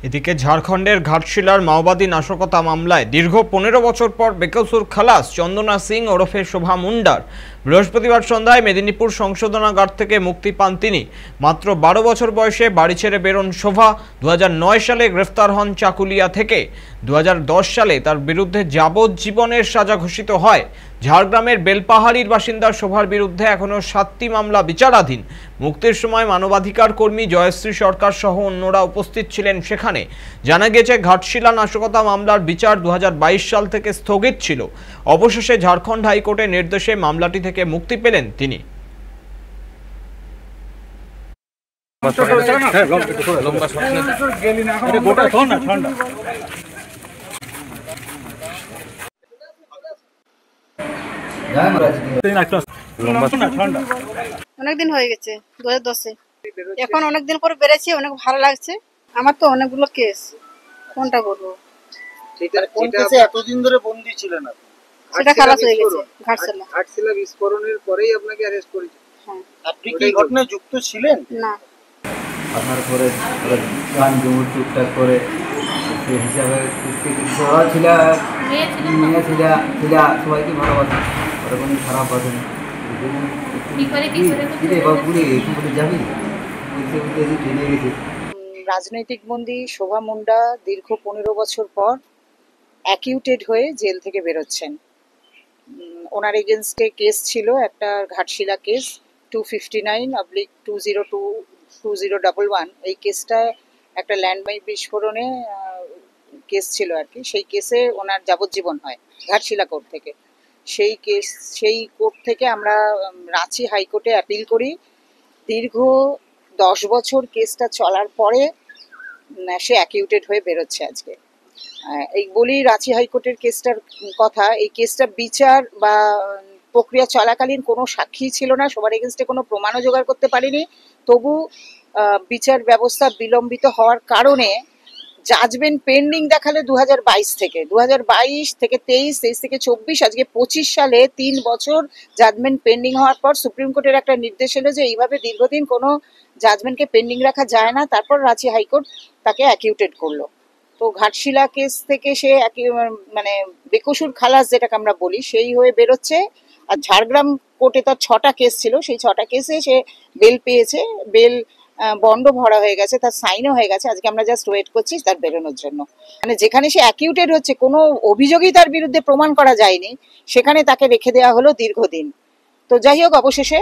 এদিকে ঝাড়খণ্ডের ঘাটশিলার মাওবাদী নাশকতা মামলায় দীর্ঘ 15 বছর পর বেকসুর খালাস চন্দনা সিং ওরফে শোভা মুন্ডার বৃহস্পতিবার সন্ধ্যায় মেদিনীপুর সংশোধনাগার থেকে মুক্তি পান তিনি। মাত্র 12 বছর বয়সে বাড়ি ছেড়ে বেরোন শোভা। 2009 সালে গ্রেফতার হন চাকুলিয়া থেকে। 2010 সালে তার বিরুদ্ধে যাবজ্জীবনের সাজা ঘোষিত হয়। ঝাড়গ্রামের বেলপাহাড়ির বাসিন্দা শোভার বিরুদ্ধে এখনও 7টি মামলা বিচারাধীন। মুক্তির সময় মানবাধিকার কর্মী জয়শ্রী সরকার সহ অন্যরা উপস্থিত ছিলেন সেখানে। জানা গেছে ঘাটশিলা নাশকতা মামলার বিচার 2022 সাল থেকে স্থগিত ছিল। অবশেষে ঝাড়খণ্ড হাইকোর্টের নির্দেশে মামলাটি থেকে মুক্তি পেলেন তিনি। অনেকদিন হয়ে গেছে 2010-এ। এখন অনেকদিন পরে বেড়েছি, অনেক ভালো লাগছে। আমার তো অনেকগুলো কেস, কোনটা বলবো? কোন কেসে এতদিন ধরে বন্দী ছিলেন আপনি? সেটা খালাস হয়ে গেছে। ঘাটশিলা বিস্ফোরণের পরেই আপনাকে অ্যারেস্ট করেছে। হ্যাঁ। আপনি কি এই ঘটনায় যুক্ত ছিলেন? না। আপনার পরে গান জমুর টুকটাক করে সেই হিসাবে সবাই ছিলা মেয়ে ছিলা সবাইকে ভালোবাসে, ওরা কোনো খারাপ বাসে না। রাজনৈতিক বন্দী শোভা মুন্ডা দীর্ঘ 15 বছর পর অ্যাকিউটেড হয়ে জেল থেকে বেরোচ্ছেন। ওনার এগেনস্টে কেস ছিল একটা ঘাটশিলা কেস 259/2011। এই কেসটা একটা ল্যান্ডমাইন বিস্ফোরণে কেস ছিল আর কি। সেই কেসে ওনার যাবজ্জীবন হয় ঘাটশিলা কোর্ট থেকে। সেই কোর্ট থেকে আমরা রাঁচি হাইকোর্টে অ্যাপিল করি। দীর্ঘ 10 বছর কেসটা চলার পরে সে অ্যাকিউটেড হয়ে বেরোচ্ছে আজকে। এই বলি রাঁচি হাইকোর্টের কেসটার কথা। এই কেসটা বিচার বা প্রক্রিয়া চলাকালীন কোনো সাক্ষী ছিল না, সবার এগেনস্টে কোনো প্রমাণও জোগাড় করতে পারিনি। তবু বিচার ব্যবস্থা বিলম্বিত হওয়ার কারণে জাজমেন্ট পেন্ডিং দেখালে 2022 থেকে 23 থেকে 24, আজকে 25 সালে 3 বছর জাজমেন্ট পেন্ডিং হওয়ার পর সুপ্রিম কোর্টের একটা নির্দেশ এলো যে এইভাবে দীর্ঘদিন কোনো জাজমেন্টকে পেন্ডিং রাখা যায় না। তারপর রাঁচি হাইকোর্ট তাকে অ্যাকিউটেড করলো। তো ঘাটশিলা কেস থেকে সে মানে বেকসুর খালাস যেটাকে আমরা বলি সেই হয়ে বেরোচ্ছে। আর ঝাড়গ্রাম কোর্টে তার 6টা কেস ছিল, সেই 6টা কেসে সে বেল পেয়েছে। বেল বন্ড ভরা হয়ে গেছে, তার সাইনও হয়ে গেছে। আজকে আমরা জাস্ট ওয়েট করছি তার বেরোনোর জন্য। মানে যেখানে সে অ্যাকিউটেড হচ্ছে, কোনো অভিযোগই তার বিরুদ্ধে প্রমাণ করা যায়নি, সেখানে তাকে রেখে দেওয়া হলো দীর্ঘদিন। তো যাই হোক, অবশেষে